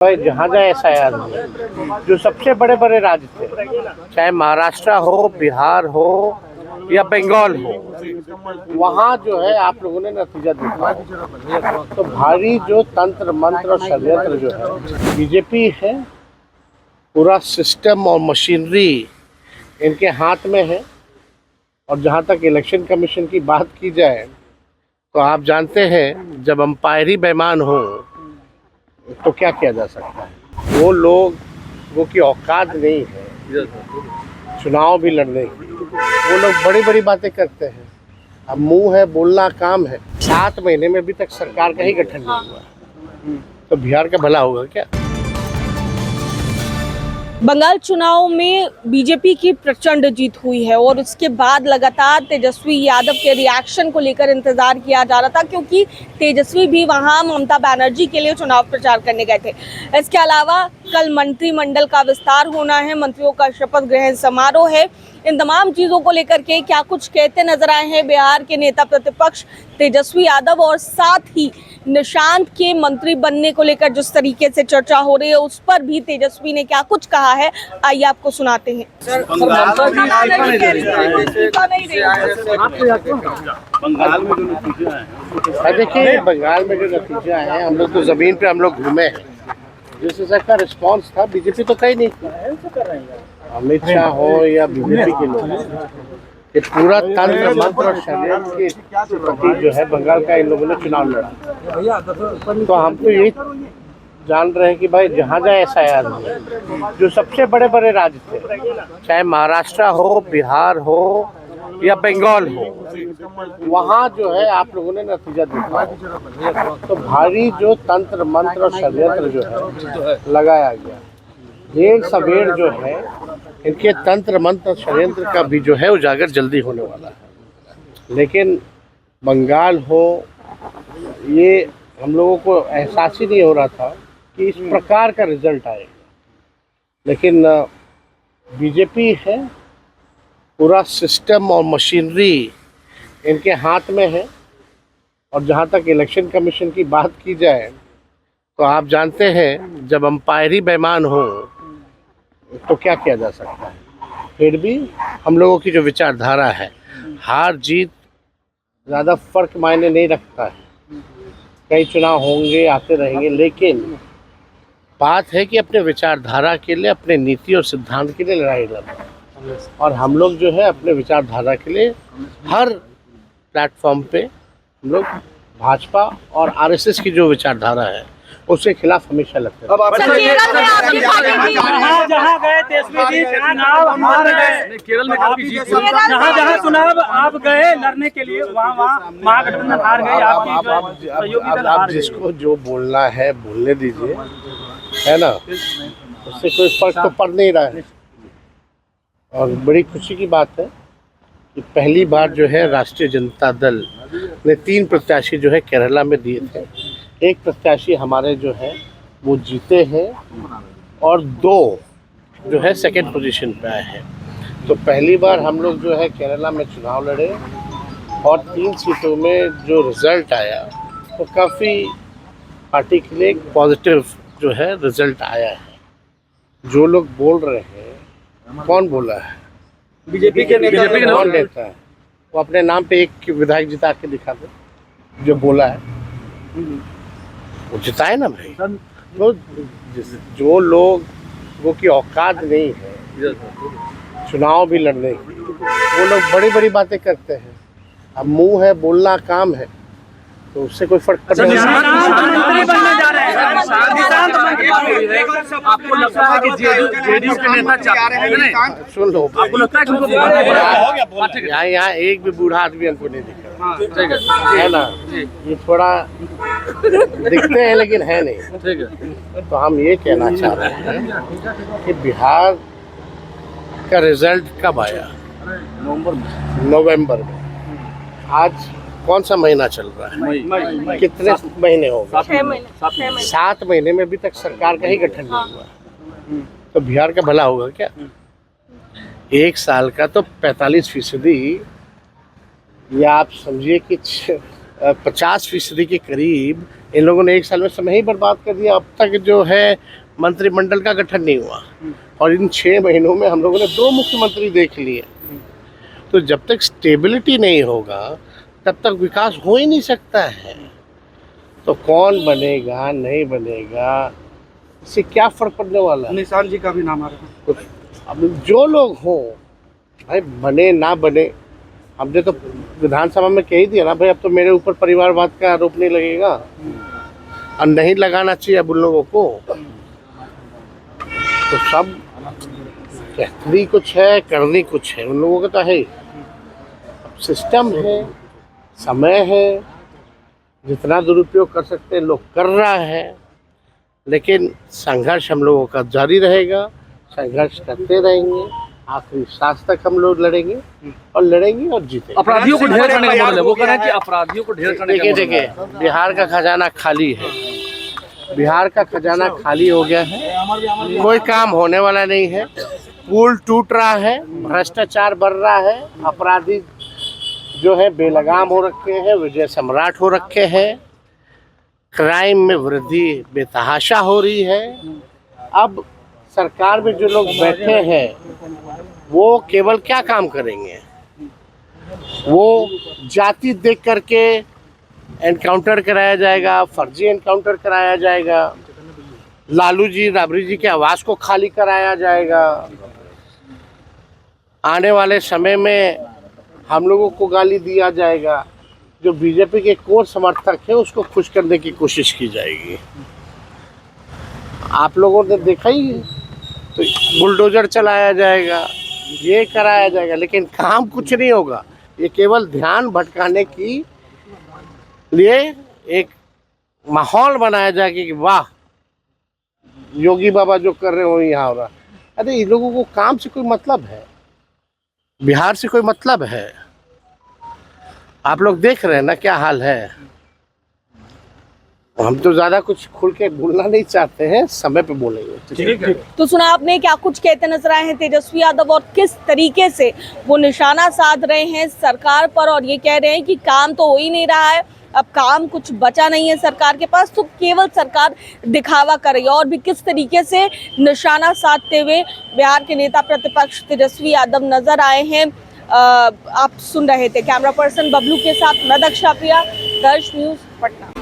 भाई जहाँ जहाँ एसआईआर हुए, जो सबसे बड़े बड़े राज्य थे, चाहे महाराष्ट्र हो, बिहार हो या बंगाल हो, वहाँ जो है आप लोगों ने नतीजा देखा। तो भारी जो तंत्र मंत्र और षड्यंत्र जो है बीजेपी है, पूरा सिस्टम और मशीनरी इनके हाथ में है। और जहाँ तक इलेक्शन कमीशन की बात की जाए तो आप जानते हैं जब अंपायर ही बेईमान हो तो क्या किया जा सकता है। वो लोगों की औकात नहीं है चुनाव भी लड़ने की। वो लोग बड़ी बड़ी बातें करते हैं, अब मुंह है, बोलना काम है। 7 महीने में अभी तक सरकार का ही गठन नहीं हुआ, तो बिहार का भला होगा क्या। बंगाल चुनाव में बीजेपी की प्रचंड जीत हुई है और उसके बाद लगातार तेजस्वी यादव के रिएक्शन को लेकर इंतजार किया जा रहा था, क्योंकि तेजस्वी भी वहां ममता बनर्जी के लिए चुनाव प्रचार करने गए थे। इसके अलावा कल मंत्रिमंडल का विस्तार होना है, मंत्रियों का शपथ ग्रहण समारोह है। इन तमाम चीजों को लेकर के क्या कुछ कहते नजर आए हैं बिहार के नेता प्रतिपक्ष तेजस्वी यादव, और साथ ही निशांत के मंत्री बनने को लेकर जिस तरीके से चर्चा हो रही है उस पर भी तेजस्वी ने क्या कुछ कहा है, आइए आपको सुनाते हैं। देखिए, बंगाल में जो नतीजा है, हम लोग तो जमीन पे हम लोग घूमे हैं। जिस हिसाब का रिस्पॉन्स था, बीजेपी तो कहीं नहीं, अमित शाह हो या बीजेपी के लोग, ये पूरा तंत्र मंत्र और षड्यंत्र के प्रति जो है बंगाल का इन लोगों ने चुनाव लड़ा। तो हम तो यही जान रहे हैं कि भाई जहाँ जहाँ एसआईआर हुए, जो सबसे बड़े बड़े राज्य थे, चाहे महाराष्ट्र हो, बिहार हो या बंगाल हो, वहाँ जो है आप लोगों ने नतीजा देखा। तो भारी जो तंत्र मंत्र और षड्यंत्र जो है लगाया गया, देर सवेर जो है इनके तंत्र मंत्र षड्यंत्र का भी जो है उजागर जल्दी होने वाला है। लेकिन बंगाल हो, ये हम लोगों को एहसास ही नहीं हो रहा था कि इस प्रकार का रिजल्ट आएगा। लेकिन बीजेपी है, पूरा सिस्टम और मशीनरी इनके हाथ में है। और जहाँ तक इलेक्शन कमीशन की बात की जाए तो आप जानते हैं जब अंपायर ही बेईमान हो तो क्या किया जा सकता है। फिर भी हम लोगों की जो विचारधारा है, हार जीत ज़्यादा फर्क मायने नहीं रखता है। कई चुनाव होंगे, आते रहेंगे, लेकिन बात है कि अपने विचारधारा के लिए, अपने नीति और सिद्धांत के लिए लड़ाई लड़ना। और हम लोग जो है अपने विचारधारा के लिए हर प्लेटफॉर्म पे हम लोग भाजपा और आरएसएस की जो विचारधारा है उसके खिलाफ हमेशा लगते हैं। जहाँ गए तेजस्वी जी, चुनाव हार गए, केरल में काफी जीत, जहाँ चुनाव आप गए लड़ने के लिए वहाँ महागठबंधन हार गए, आपकी सहयोगी दल हार गए। जिसको जो बोलना है बोलने दीजिए, है ना, उससे कोई फर्क तो पड़ नहीं रहा है। और बड़ी खुशी की बात है कि पहली बार जो है राष्ट्रीय जनता दल ने 3 प्रत्याशी जो है केरला में दिए थे। एक प्रत्याशी हमारे जो है वो जीते हैं और 2 जो है सेकंड पोजीशन पे आए हैं। तो पहली बार हम लोग जो है केरला में चुनाव लड़े और 3 सीटों में जो रिज़ल्ट आया वो काफ़ी पार्टी के लिए पॉजिटिव जो है रिज़ल्ट आया है। जो लोग बोल रहे हैं, कौन बोला है? बीजेपी के कौन नेता है? वो अपने नाम पे एक विधायक जिता के दिखा दे जो बोला है, वो जिताए ना भाई। तो जो लोगों की औकात नहीं है चुनाव भी लड़ने की, वो लोग बड़ी बड़ी बातें करते हैं, अब मुंह है, बोलना काम है, तो उससे कोई फर्क पड़ता नहीं। आपको लगता है कि जेडीयू के नेता चाहते हैं? सुन लो, आपको लगता है कि उनको यहाँ एक भी बूढ़ा आदमी हमको नहीं दिखा, है ना। ये थोड़ा दिखते हैं लेकिन है नहीं। ठीक है, तो हम ये कहना चाह रहे हैं कि बिहार का रिजल्ट कब आया? नवंबर में। आज कौन सा महीना चल रहा है? कितने महीने हो गए? 6 महीने। 7 महीने में अभी तक सरकार का ही गठन नहीं हुआ, तो बिहार का भला होगा क्या। 1 साल का तो 45%, या आप समझिए कि 50% के करीब इन लोगों ने 1 साल में समय ही बर्बाद कर दिया। अब तक जो है मंत्रिमंडल का गठन नहीं हुआ और इन 6 महीनों में हम लोगों ने 2 मुख्यमंत्री देख लिए। तो जब तक स्टेबिलिटी नहीं होगा तब तक विकास हो ही नहीं सकता है। तो कौन बनेगा नहीं बनेगा इससे क्या फर्क पड़ने वाला है? निशान जी का भी नाम आ रहा है। अब जो लोग हों भाई, बने ना बने, हमने तो विधानसभा में कह ही दिया ना भाई, अब तो मेरे ऊपर परिवारवाद का आरोप नहीं लगेगा और नहीं लगाना चाहिए अब उन लोगों को। तो सब कहनी कुछ है करनी कुछ है, उन लोगों का तो है। अब सिस्टम है, समय है, जितना दुरुपयोग कर सकते हैं लोग कर रहा है, लेकिन संघर्ष हम लोगों का जारी रहेगा। संघर्ष करते रहेंगे, आखिरी सांस तक हम लोग लड़ेंगे और लड़ेंगे और जीतेंगे। अपराधियों को ढेर करने का मॉडल है, वो कह रहे हैं कि अपराधियों को ढेर करने का देखिए बिहार का खजाना खाली है, बिहार का खजाना खाली हो गया है, कोई काम होने वाला नहीं है। पुल टूट रहा है, भ्रष्टाचार बढ़ रहा है, अपराधी जो है बेलगाम हो रखे हैं, विजय सम्राट हो रखे हैं, क्राइम में वृद्धि बेतहाशा हो रही है। अब सरकार में जो लोग बैठे हैं वो केवल क्या काम करेंगे? वो जाति देख करके एनकाउंटर कराया जाएगा, फर्जी एनकाउंटर कराया जाएगा, लालू जी राबड़ी जी के आवास को खाली कराया जाएगा। आने वाले समय में हम लोगों को गाली दिया जाएगा, जो बीजेपी के कोर समर्थक है उसको खुश करने की कोशिश की जाएगी। आप लोगों ने देखा ही है, तो बुलडोजर चलाया जाएगा, ये कराया जाएगा, लेकिन काम कुछ नहीं होगा। ये केवल ध्यान भटकाने की लिए एक माहौल बनाया जाएगा कि वाह योगी बाबा जो कर रहे हो यहाँ हो रहा। अरे इन लोगों को काम से कोई मतलब है, बिहार से कोई मतलब है? आप लोग देख रहे हैं ना क्या हाल है। हम तो ज्यादा कुछ खुल के बोलना नहीं चाहते हैं, समय पे बोलेंगे। तो सुना आपने क्या कुछ कहते नजर आए हैं तेजस्वी यादव और किस तरीके से वो निशाना साध रहे हैं सरकार पर और ये कह रहे हैं कि काम तो हो ही नहीं रहा है, अब काम कुछ बचा नहीं है सरकार के पास, तो केवल सरकार दिखावा कर रही है। और भी किस तरीके से निशाना साधते हुए बिहार के नेता प्रतिपक्ष तेजस्वी यादव नजर आए हैं, आप सुन रहे थे। कैमरा पर्सन बबलू के साथ मैं दक्षा प्रिया, दर्श न्यूज पटना।